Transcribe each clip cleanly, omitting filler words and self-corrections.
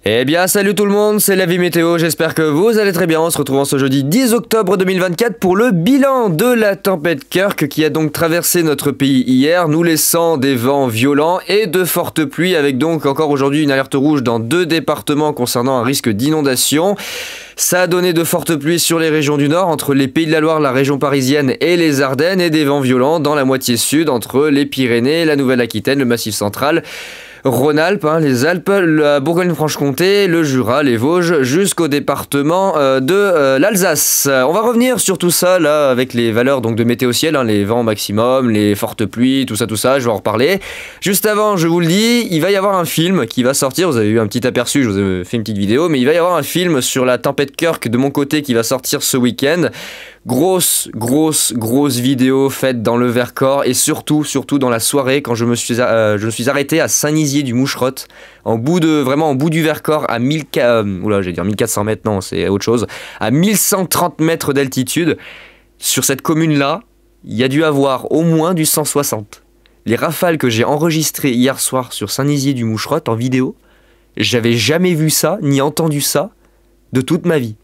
Eh bien salut tout le monde, c'est la vie météo, j'espère que vous allez très bien. On se retrouve en ce jeudi 10 octobre 2024 pour le bilan de la tempête Kirk qui a donc traversé notre pays hier, nous laissant des vents violents et de fortes pluies, avec donc encore aujourd'hui une alerte rouge dans 2 départements concernant un risque d'inondation. Ça a donné de fortes pluies sur les régions du nord, entre les Pays de la Loire, la région parisienne et les Ardennes, et des vents violents dans la moitié sud, entre les Pyrénées, la Nouvelle-Aquitaine, le Massif central, Rhône-Alpes, les Alpes, la Bourgogne-Franche-Comté, le Jura, les Vosges, jusqu'au département de l'Alsace. On va revenir sur tout ça là avec les valeurs donc de météo ciel, les vents maximum, les fortes pluies, tout ça, je vais en reparler. Juste avant, je vous le dis, il va y avoir un film qui va sortir, vous avez eu un petit aperçu, je vous ai fait une petite vidéo, mais il va y avoir un film sur la tempête Kirk de mon côté qui va sortir ce week-end. Grosse vidéo faite dans le Vercors et surtout dans la soirée quand je me suis arrêté à Saint-Nizier-du-Moucherotte, vraiment en bout du Vercors à 1400 mètres, non c'est autre chose, à 1130 mètres d'altitude. Sur cette commune-là, il y a dû avoir au moins du 160. Les rafales que j'ai enregistrées hier soir sur Saint-Nizier-du-Moucherotte en vidéo, j'avais jamais vu ça ni entendu ça de toute ma vie.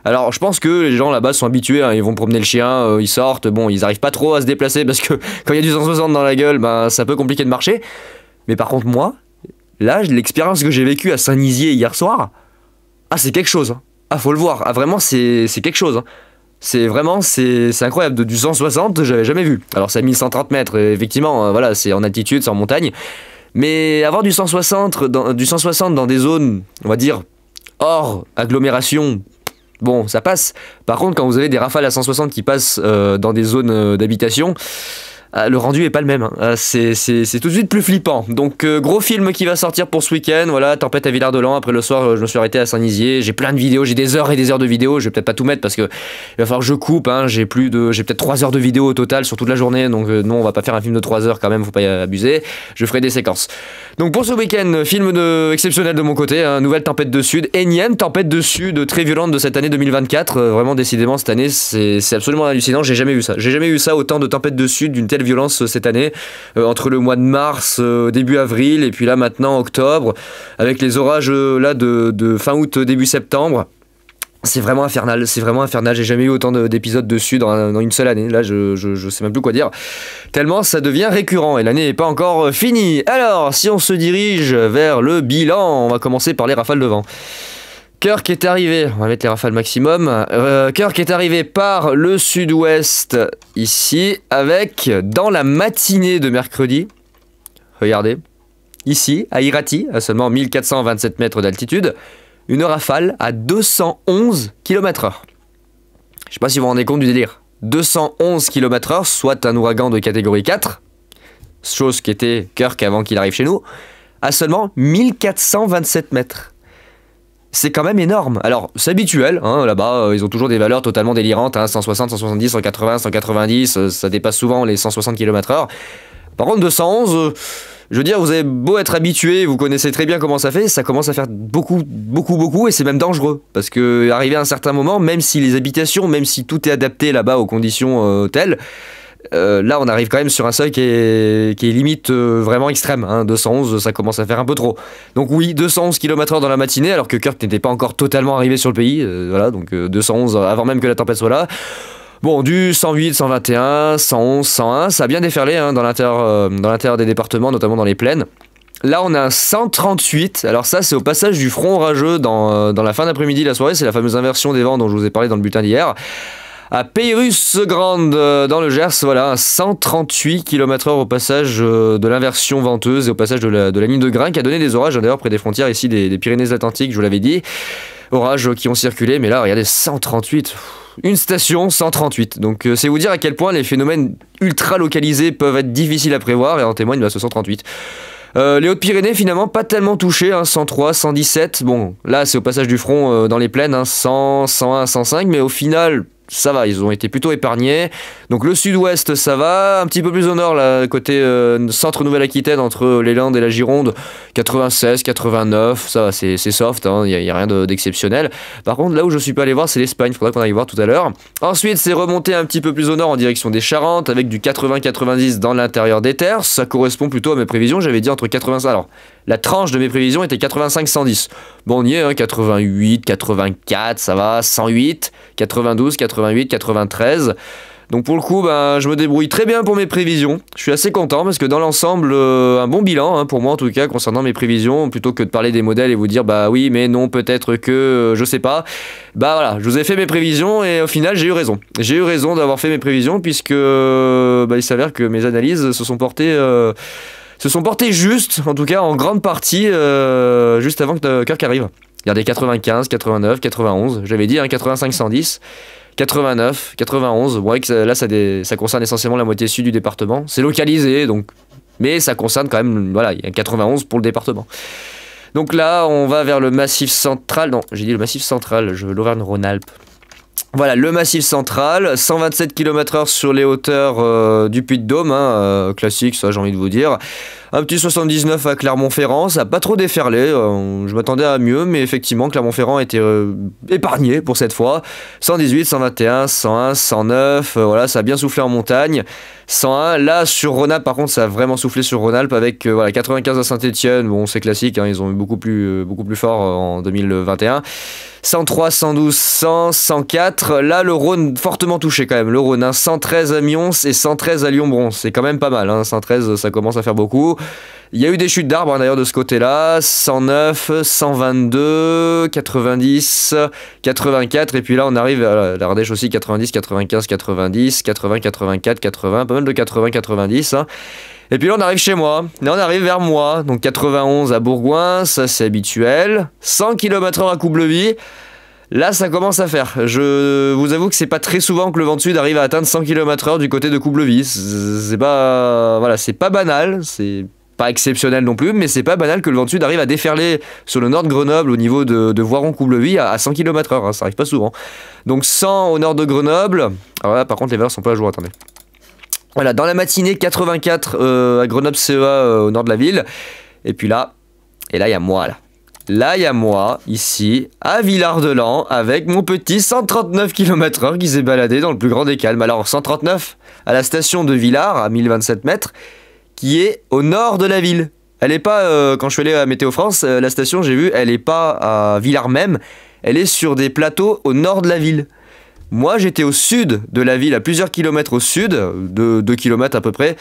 Alors je pense que les gens là-bas sont habitués, ils vont promener le chien, ils sortent, bon ils arrivent pas trop à se déplacer parce que quand il y a du 160 dans la gueule, ça peut compliquer de marcher. Mais par contre moi, là l'expérience que j'ai vécue à Saint-Nizier hier soir, c'est quelque chose, faut le voir, vraiment c'est quelque chose. C'est incroyable, du 160 j'avais jamais vu. Alors c'est à 1130 mètres, effectivement, voilà, c'est en altitude, c'est en montagne. Mais avoir du 160 dans des zones, on va dire, hors agglomération, bon, ça passe. Par contre, quand vous avez des rafales à 160 qui passent dans des zones d'habitation, le rendu est pas le même. C'est tout de suite plus flippant. Donc, gros film qui va sortir pour ce week-end. Voilà, tempête à Villard-de-Lans. Après le soir, je me suis arrêté à Saint-Nizier. J'ai plein de vidéos, j'ai des heures et des heures de vidéos. Je vais peut-être pas tout mettre parce que il va falloir que je coupe. J'ai peut-être 3 heures de vidéo au total sur toute la journée. Donc, non, on va pas faire un film de 3 heures quand même, faut pas y abuser. Je ferai des séquences. Donc, pour ce week-end, film exceptionnel de mon côté. Nouvelle tempête de sud. Énième tempête de sud très violente de cette année 2024. Vraiment, décidément, cette année, c'est absolument hallucinant. J'ai jamais vu ça. J'ai jamais vu ça, autant de tempêtes de sud d'une telle violence cette année, entre le mois de mars, début avril, et puis là maintenant octobre, avec les orages là de fin août, début septembre. C'est vraiment infernal, j'ai jamais eu autant d'épisodes dessus dans une seule année. Là je sais même plus quoi dire, tellement ça devient récurrent et l'année n'est pas encore finie. Alors si on se dirige vers le bilan, on va commencer par les rafales de vent. Kirk est arrivé, on va mettre les rafales maximum, Kirk est arrivé par le sud-ouest ici, avec, dans la matinée de mercredi, regardez, ici, à Irati, à seulement 1427 mètres d'altitude, une rafale à 211 km/h. Je sais pas si vous vous rendez compte du délire. 211 km/h, soit un ouragan de catégorie 4, chose qui était Kirk avant qu'il arrive chez nous, à seulement 1427 mètres. C'est quand même énorme. Alors, c'est habituel, là-bas, ils ont toujours des valeurs totalement délirantes, 160, 170, 180, 190, ça dépasse souvent les 160 km/h. Par contre, 211, je veux dire, vous avez beau être habitué, vous connaissez très bien comment ça fait, ça commence à faire beaucoup, et c'est même dangereux. Parce que, arrivé à un certain moment, même si les habitations, même si tout est adapté là-bas aux conditions telles, là on arrive quand même sur un seuil qui est limite vraiment extrême, 211 ça commence à faire un peu trop. Donc oui, 211 km/h dans la matinée alors que Kirk n'était pas encore totalement arrivé sur le pays, voilà, donc 211 avant même que la tempête soit là. Bon, du 108, 121, 111, 101, ça a bien déferlé dans l'intérieur des départements, notamment dans les plaines. Là on a un 138, alors ça c'est au passage du front orageux dans la fin d'après-midi, la soirée, c'est la fameuse inversion des vents dont je vous ai parlé dans le bulletin d'hier. À Péyrus-Grande, dans le Gers, voilà, 138 km/h au passage de l'inversion venteuse et au passage de la ligne de grain qui a donné des orages, d'ailleurs, près des frontières ici des Pyrénées-Atlantiques, je vous l'avais dit. Orages qui ont circulé, mais là, regardez, 138. Une station, 138. Donc, c'est vous dire à quel point les phénomènes ultra localisés peuvent être difficiles à prévoir, et en témoigne ce 138. Les Hautes-Pyrénées, finalement, pas tellement touchées, 103, 117. Bon, là, c'est au passage du front dans les plaines, 100, 101, 105, mais au final, ça va, ils ont été plutôt épargnés. Donc le sud-ouest, ça va. Un petit peu plus au nord, là, côté centre Nouvelle-Aquitaine, entre les Landes et la Gironde, 96, 89, ça va, c'est soft, hein, il n'y a rien d'exceptionnel. Par contre, là où je suis pas allé voir, c'est l'Espagne, il faudra qu'on aille voir tout à l'heure. Ensuite, c'est remonté un petit peu plus au nord en direction des Charentes, avec du 80-90 dans l'intérieur des terres. Ça correspond plutôt à mes prévisions, j'avais dit entre 85... Alors, la tranche de mes prévisions était 85-110. Bon, on y est, hein, 88, 84, ça va, 108, 92, 88, 93. Donc pour le coup, ben, je me débrouille très bien pour mes prévisions. Je suis assez content parce que dans l'ensemble, un bon bilan, hein, pour moi en tout cas, concernant mes prévisions, plutôt que de parler des modèles et vous dire bah oui, mais non, peut-être que, je sais pas. Bah voilà, je vous ai fait mes prévisions et au final, j'ai eu raison. J'ai eu raison d'avoir fait mes prévisions puisque bah, il s'avère que mes analyses se sont portées justes, en tout cas en grande partie, juste avant que Kirk arrive. Regardez, 95, 89, 91, j'avais dit, hein, 85, 110, 89, 91, vous voyez que là ça concerne essentiellement la moitié sud du département, c'est localisé, donc, mais ça concerne quand même, voilà, il y a 91 pour le département. Donc là, on va vers le massif central, non, j'ai dit le massif central, l'Auvergne-Rhône-Alpes. Voilà, le massif central, 127 km/h sur les hauteurs du Puy-de-Dôme, hein, classique, ça j'ai envie de vous dire. Un petit 79 à Clermont-Ferrand, ça n'a pas trop déferlé, je m'attendais à mieux, mais effectivement Clermont-Ferrand a été épargné pour cette fois. 118, 121, 101, 109, voilà, ça a bien soufflé en montagne. 101, là sur Rhône-Alpes par contre ça a vraiment soufflé sur Rhône-Alpes avec voilà, 95 à Saint-Étienne, bon c'est classique, hein, ils ont eu beaucoup plus fort en 2021. 103, 112, 100, 104, là le Rhône fortement touché quand même, le Rhône, hein, 113 à Mions et 113 à Lyon-Bron, c'est quand même pas mal, hein, 113 ça commence à faire beaucoup. Il y a eu des chutes d'arbres hein, d'ailleurs de ce côté-là, 109, 122, 90, 84, et puis là on arrive à l'Ardèche aussi, 90, 95, 90, 80, 84, 80, pas mal de 80, 90, hein. Et puis là on arrive chez moi, là on arrive vers moi, donc 91 à Bourgoin, ça c'est habituel, 100 km/h à Coublevis, là ça commence à faire. Je vous avoue que c'est pas très souvent que le vent de sud arrive à atteindre 100 km/h du côté de Coublevis, c'est pas, voilà, c'est pas banal, c'est pas exceptionnel non plus, mais c'est pas banal que le vent de sud arrive à déferler sur le nord de Grenoble au niveau de Voiron-Coublevis à 100 km/h, hein, ça arrive pas souvent. Donc 100 au nord de Grenoble, alors là par contre les valeurs sont pas à jour, attendez. Voilà, dans la matinée, 84 à Grenoble-CEA au nord de la ville. Et puis là, il y a moi, là. Là, il y a moi, ici, à Villard-de-Lans, avec mon petit 139 km/h qui s'est baladé dans le plus grand des calmes. Alors, 139 à la station de Villars, à 1027 mètres, qui est au nord de la ville. Elle n'est pas, quand je suis allé à Météo France, la station, j'ai vu, elle n'est pas à Villars même, elle est sur des plateaux au nord de la ville. Moi, j'étais au sud de la ville, à plusieurs kilomètres au sud, de 2 km à peu près,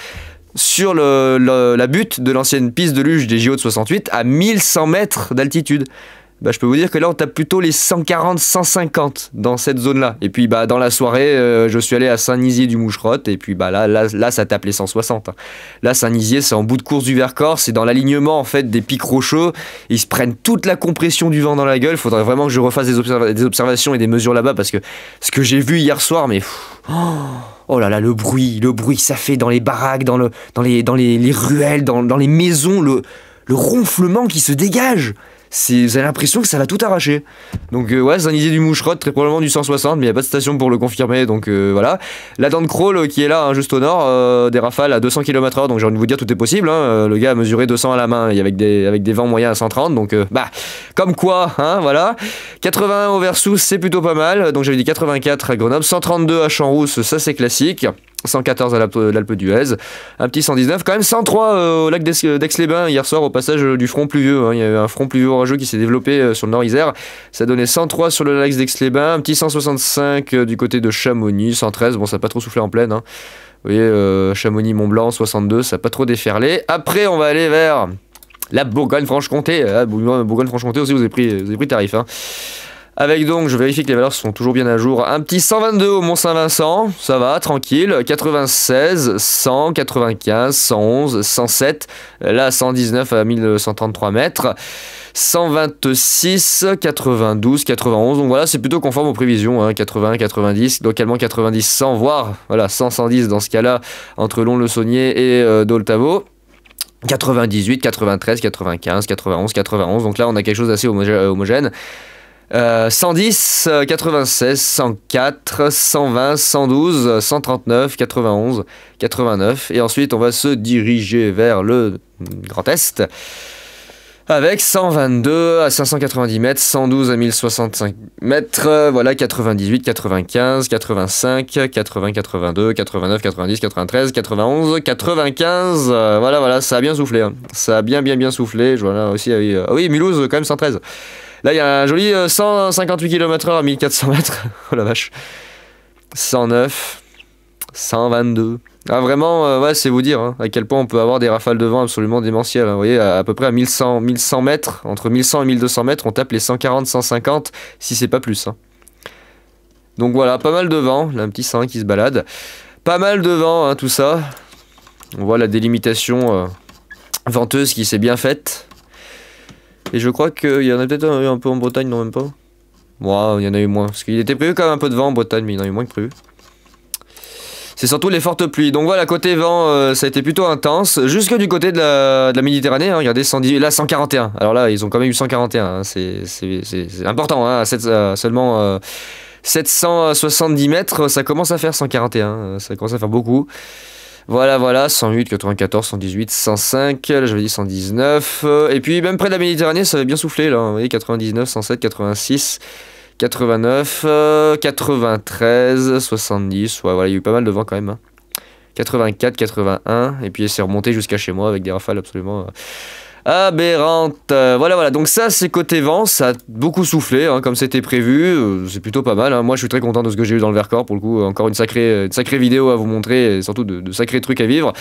sur la butte de l'ancienne piste de luge des JO de 68, à 1100 mètres d'altitude. Bah, je peux vous dire que là, on tape plutôt les 140, 150 dans cette zone-là. Et puis, bah, dans la soirée, je suis allé à Saint-Nizier-du-Moucherotte, et puis bah, là, ça tape les 160. Hein. Là, Saint-Nizier, c'est en bout de course du Vercors, c'est dans l'alignement en fait des pics rocheux. Ils se prennent toute la compression du vent dans la gueule. Il faudrait vraiment que je refasse des observations et des mesures là-bas, parce que ce que j'ai vu hier soir, mais... Oh là là, le bruit ça fait dans les baraques, dans les ruelles, dans les maisons, le ronflement qui se dégage. Vous avez l'impression que ça va tout arracher. Donc ouais, Saint-Nizier-du-Moucherotte, très probablement du 160, mais il n'y a pas de station pour le confirmer, donc voilà. La dent de Crawl qui est là, hein, juste au nord, des rafales à 200 km/h, donc j'ai envie de vous dire tout est possible, hein. Le gars a mesuré 200 à la main, et avec des vents moyens à 130, donc bah, comme quoi, hein, voilà. 81 au Versous, c'est plutôt pas mal, donc j'avais dit 84 à Grenoble, 132 à Champs-Rousses, ça c'est classique. 114 à l'Alpe d'Huez, un petit 119, quand même 103 au lac d'Aix-les-Bains hier soir au passage du front pluvieux, hein. Il y a eu un front pluvieux orageux qui s'est développé sur le Nord-Isère, ça donnait 103 sur le lac d'Aix-les-Bains, un petit 165 du côté de Chamonix, 113, bon ça n'a pas trop soufflé en pleine, hein. Vous voyez, Chamonix-Mont-Blanc 62, ça n'a pas trop déferlé. Après on va aller vers la Bourgogne-Franche-Comté, Bourgogne-Franche-Comté aussi vous avez pris tarif, hein. Avec donc, je vérifie que les valeurs sont toujours bien à jour, un petit 122 au Mont-Saint-Vincent, ça va, tranquille, 96, 100, 95, 111, 107, là 119 à 1133 mètres, 126, 92, 91, donc voilà, c'est plutôt conforme aux prévisions, hein, 80, 90, localement 90, 100, voire voilà, 100, 110 dans ce cas-là, entre Lons-le-Saunier et Doltavo. 98, 93, 95, 91, 91, donc là on a quelque chose d'assez homogène. 110, 96, 104, 120, 112, 139, 91, 89. Et ensuite, on va se diriger vers le Grand Est avec 122 à 590 mètres, 112 à 1065 mètres, voilà, 98, 95, 85, 80, 82, 89, 90, 93, 91, 95. Voilà, ça a bien soufflé. Hein. Ça a bien soufflé. Je vois là aussi, ah oui, Mulhouse, quand même 113. Là, il y a un joli 158 km/h à 1400 mètres. Oh la vache. 109, 122. Ah, vraiment, ouais, c'est vous dire hein, à quel point on peut avoir des rafales de vent absolument démentielles. Hein. Vous voyez, à peu près à 1100 mètres, entre 1100 et 1200 mètres, on tape les 140, 150, si c'est pas plus. Hein. Donc voilà, pas mal de vent. Là, un petit 101 qui se balade. Pas mal de vent, hein, tout ça. On voit la délimitation venteuse qui s'est bien faite. Et je crois qu'il y en a peut-être un peu en Bretagne, non même pas. Bon, il y en a eu moins. Parce qu'il était prévu quand même un peu de vent en Bretagne, mais il y en a eu moins que prévu. C'est surtout les fortes pluies. Donc voilà, côté vent, ça a été plutôt intense. Jusque du côté de la Méditerranée, hein, regardez, 110, là 141. Alors là, ils ont quand même eu 141. Hein, c'est important, hein, seulement 770 mètres, ça commence à faire 141. Ça commence à faire beaucoup. Voilà, 108, 94, 118, 105, là j'avais dit 119. Et puis même près de la Méditerranée, ça avait bien soufflé, là. Vous voyez, 99, 107, 86... 89, 93, 70, ouais, voilà, il y a eu pas mal de vent quand même. Hein. 84, 81, et puis c'est remonté jusqu'à chez moi avec des rafales absolument aberrantes. Voilà, donc ça c'est côté vent, ça a beaucoup soufflé, hein, comme c'était prévu, c'est plutôt pas mal. Hein. Moi je suis très content de ce que j'ai eu dans le Vercors, pour le coup, encore une sacrée vidéo à vous montrer, et surtout de sacrés trucs à vivre.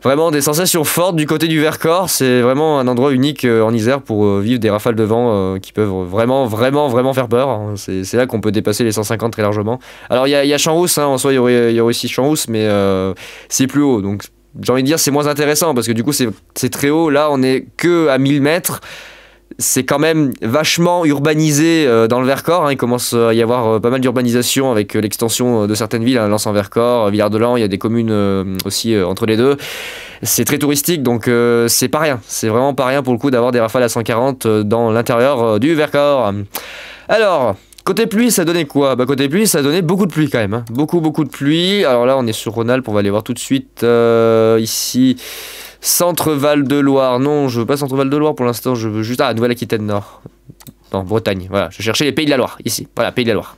Vraiment des sensations fortes du côté du Vercors, c'est vraiment un endroit unique en Isère pour vivre des rafales de vent qui peuvent vraiment faire peur. Hein. C'est là qu'on peut dépasser les 150 très largement. Alors il y a Champs-Rousse, hein, en soi il y aurait aussi Champs-Rousse, mais c'est plus haut. Donc j'ai envie de dire c'est moins intéressant parce que du coup c'est très haut. Là on est que à 1000 mètres. C'est quand même vachement urbanisé dans le Vercors. Hein. Il commence à y avoir pas mal d'urbanisation avec l'extension de certaines villes, hein, Lens-en-Vercors, Villard-de-Lans, il y a des communes aussi entre les deux. C'est très touristique, donc c'est pas rien. C'est vraiment pas rien pour le coup d'avoir des rafales à 140 dans l'intérieur du Vercors. Alors, côté pluie, ça donnait quoi? Bah, côté pluie, ça donnait beaucoup de pluie quand même. Hein. Beaucoup de pluie. Alors là, on est sur Rhône-Alpes, on va aller voir tout de suite ici. Centre-Val de Loire, non, je veux pas Centre-Val de Loire pour l'instant, je veux juste... Ah, Nouvelle-Aquitaine Nord. Non, Bretagne, voilà, je cherchais les Pays de la Loire, ici, voilà, Pays de la Loire.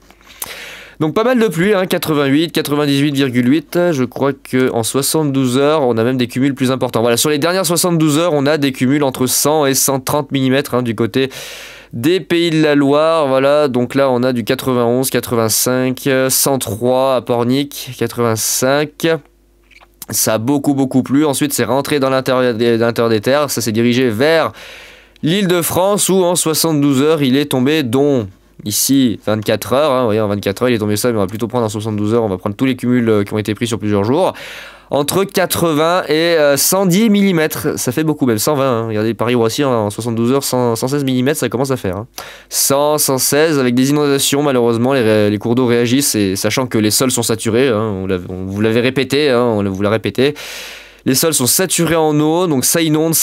Donc pas mal de pluie, hein, 88, 98,8, je crois qu'en 72 heures, on a même des cumuls plus importants. Voilà, sur les dernières 72 heures, on a des cumuls entre 100 et 130 mm hein, du côté des Pays de la Loire, voilà, donc là on a du 91, 85, 103 à Pornic, 85... Ça a beaucoup plu. Ensuite, c'est rentré dans l'intérieur des terres. Ça s'est dirigé vers l'Île-de-France où en 72 heures, il est tombé, dont ici 24 heures. Hein, vous voyez, en 24 heures, il est tombé ça, mais on va plutôt prendre en 72 heures. On va prendre tous les cumuls qui ont été pris sur plusieurs jours. Entre 80 et 110 mm, ça fait beaucoup, même 120. Hein. Regardez, Paris-Roissy en 72 heures, 116 mm, ça commence à faire. Hein. 100, 116, avec des inondations, malheureusement, les cours d'eau réagissent, et sachant que les sols sont saturés, hein, on vous l'avait répété, hein, on vous l'a répété. Les sols sont saturés en eau, donc ça inonde.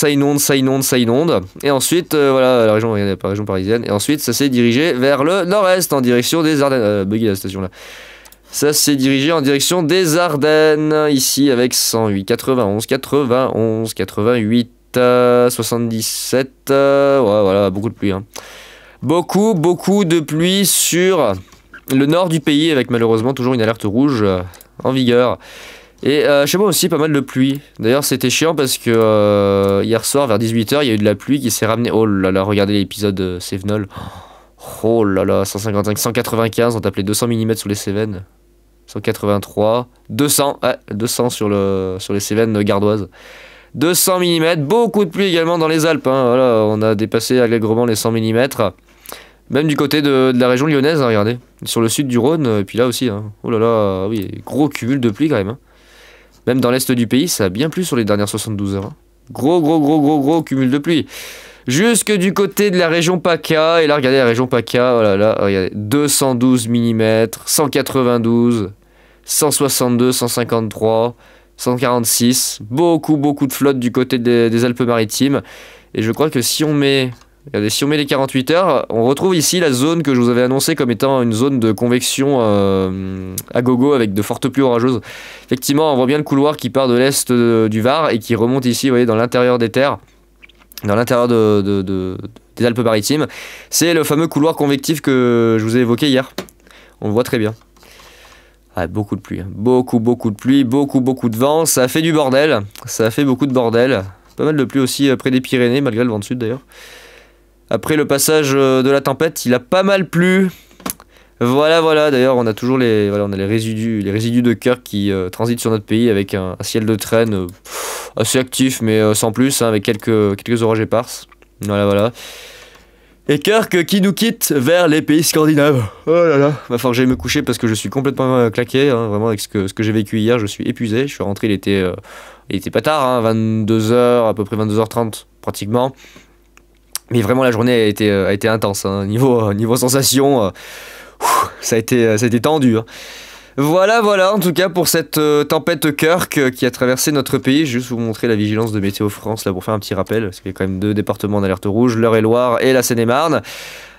Et ensuite, voilà, la région parisienne. Et ensuite, ça s'est dirigé vers le nord-est, en direction des Ardennes. Buggy la station là. Ça s'est dirigé en direction des Ardennes, ici avec 108, 91, 88, 77, ouais, voilà, beaucoup de pluie. Hein. Beaucoup de pluie sur le nord du pays, avec malheureusement toujours une alerte rouge en vigueur. Et chez moi aussi, pas mal de pluie. D'ailleurs, c'était chiant parce que hier soir, vers 18 h, il y a eu de la pluie qui s'est ramenée. Oh là là, regardez l'épisode Cévenol. Oh là là, 155, 195, on tapait 200 mm sur les Cévennes. 183, 200, ouais, 200 sur les Cévennes gardoises. 200 mm, beaucoup de pluie également dans les Alpes. Hein. Voilà, on a dépassé allègrement les 100 mm. Même du côté de la région lyonnaise, hein, regardez. Sur le sud du Rhône, et puis là aussi. Hein. Oh là là, oui, gros cumul de pluie quand même. Hein. Même dans l'est du pays, ça a bien plu sur les dernières 72 heures. Hein. Gros cumul de pluie. Jusque du côté de la région PACA, et là regardez la région PACA, voilà, là, regardez, 212 mm, 192, 162, 153, 146, beaucoup de flotte du côté des Alpes-Maritimes, et je crois que si on met Regardez, si on met les 48 heures, on retrouve ici la zone que je vous avais annoncée comme étant une zone de convection à gogo avec de fortes pluies orageuses. Effectivement, on voit bien le couloir qui part de l'est du Var et qui remonte ici, vous voyez, dans l'intérieur des terres, dans l'intérieur des Alpes-Maritimes. C'est le fameux couloir convectif que je vous ai évoqué hier. On le voit très bien. Ah, beaucoup de pluie, beaucoup de pluie, beaucoup de vent. Ça a fait du bordel, ça a fait beaucoup de bordel. Pas mal de pluie aussi près des Pyrénées, malgré le vent de sud d'ailleurs. Après le passage de la tempête, il a pas mal plu. Voilà. D'ailleurs, on a toujours les résidus de Kirk qui transitent sur notre pays avec un ciel de traîne assez actif, mais sans plus, hein, avec quelques orages éparses. Voilà. Et Kirk qui nous quitte vers les pays scandinaves. Oh là là. Va falloir que j'aille me coucher parce que je suis complètement claqué. Hein, vraiment, avec ce que j'ai vécu hier, je suis épuisé. Je suis rentré, il était pas tard, hein, 22h, à peu près 22h30 pratiquement. Mais vraiment la journée a été intense, hein. Niveau sensation, ça a été tendu, hein. Voilà en tout cas pour cette tempête Kirk qui a traversé notre pays. Je vais juste vous montrer la vigilance de Météo France là pour faire un petit rappel, parce qu'il y a quand même 2 départements d'alerte rouge, l'Eure-et-Loir et la Seine-et-Marne.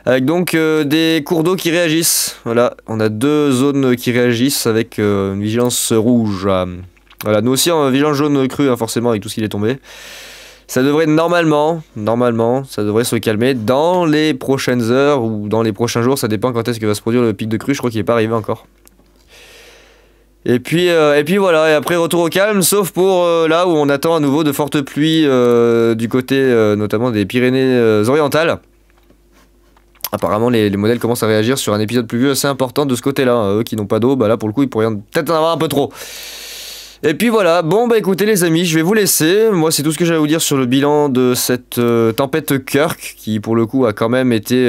Avec donc des cours d'eau qui réagissent. Voilà, on a 2 zones qui réagissent avec une vigilance rouge. Voilà, nous aussi en vigilance jaune crue, hein, forcément avec tout ce qui est tombé. Ça devrait normalement, ça devrait se calmer dans les prochaines heures ou dans les prochains jours, ça dépend quand est-ce que va se produire le pic de crue, je crois qu'il n'est pas arrivé encore. Et puis voilà, et après retour au calme, sauf pour là où on attend à nouveau de fortes pluies du côté notamment des Pyrénées orientales. Apparemment les modèles commencent à réagir sur un épisode pluvieux assez important de ce côté-là. Eux qui n'ont pas d'eau, bah là pour le coup ils pourraient peut-être en avoir un peu trop. Et puis voilà, bon bah écoutez les amis, je vais vous laisser. Moi c'est tout ce que j'avais à vous dire sur le bilan de cette tempête Kirk, qui pour le coup a quand même été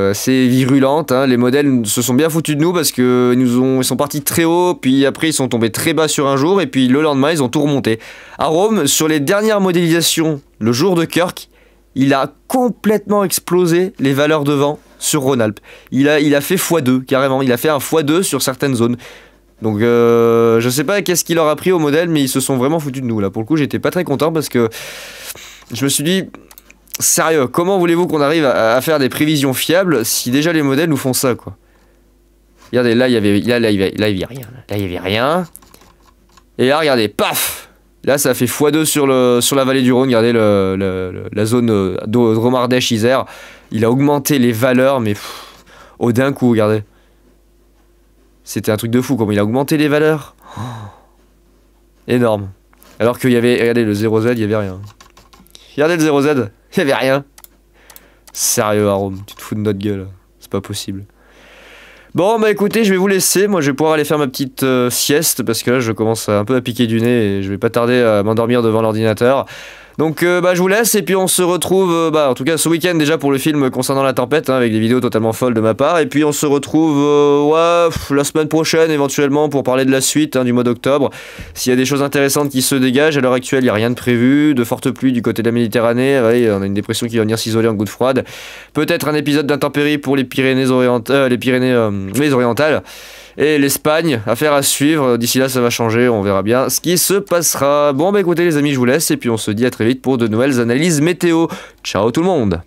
assez virulente, hein. Les modèles se sont bien foutus de nous parce que ils sont partis très haut, puis après ils sont tombés très bas sur un jour, et puis le lendemain ils ont tout remonté. À Rome, sur les dernières modélisations, le jour de Kirk, il a complètement explosé les valeurs de vent sur Rhône-Alpes. Il a fait x2 carrément, il a fait un x2 sur certaines zones. Donc je sais pas qu'est-ce qu'il leur a pris au modèle, mais ils se sont vraiment foutus de nous là. Pour le coup j'étais pas très content parce que je me suis dit, sérieux, comment voulez-vous qu'on arrive à faire des prévisions fiables si déjà les modèles nous font ça quoi. Regardez, là il y avait rien. Là il y avait rien. Et là regardez, paf. Là ça a fait x2 sur la vallée du Rhône. Regardez la zone de Romardèche-Isère. Il a augmenté les valeurs, mais au d'un coup, regardez. C'était un truc de fou, comment il a augmenté les valeurs. Oh. Énorme. Alors qu'il y avait, regardez, le 0Z, il y avait rien. Regardez le 0Z, il y avait rien. Sérieux, Arôme, tu te fous de notre gueule. C'est pas possible. Bon, bah écoutez, je vais vous laisser. Moi, je vais pouvoir aller faire ma petite sieste, parce que là, je commence un peu à piquer du nez et je vais pas tarder à m'endormir devant l'ordinateur. Donc je vous laisse et puis on se retrouve en tout cas ce week-end déjà pour le film concernant la tempête, hein, avec des vidéos totalement folles de ma part, et puis on se retrouve la semaine prochaine éventuellement pour parler de la suite, hein, du mois d'octobre. S'il y a des choses intéressantes qui se dégagent, à l'heure actuelle il n'y a rien de prévu, de fortes pluies du côté de la Méditerranée, ouais, on a une dépression qui va venir s'isoler en gouttes froides, peut-être un épisode d'intempéries pour les Pyrénées orientales. Et l'Espagne, affaire à suivre, d'ici là ça va changer, on verra bien ce qui se passera. Bon bah écoutez les amis, je vous laisse et puis on se dit à très vite pour de nouvelles analyses météo. Ciao tout le monde!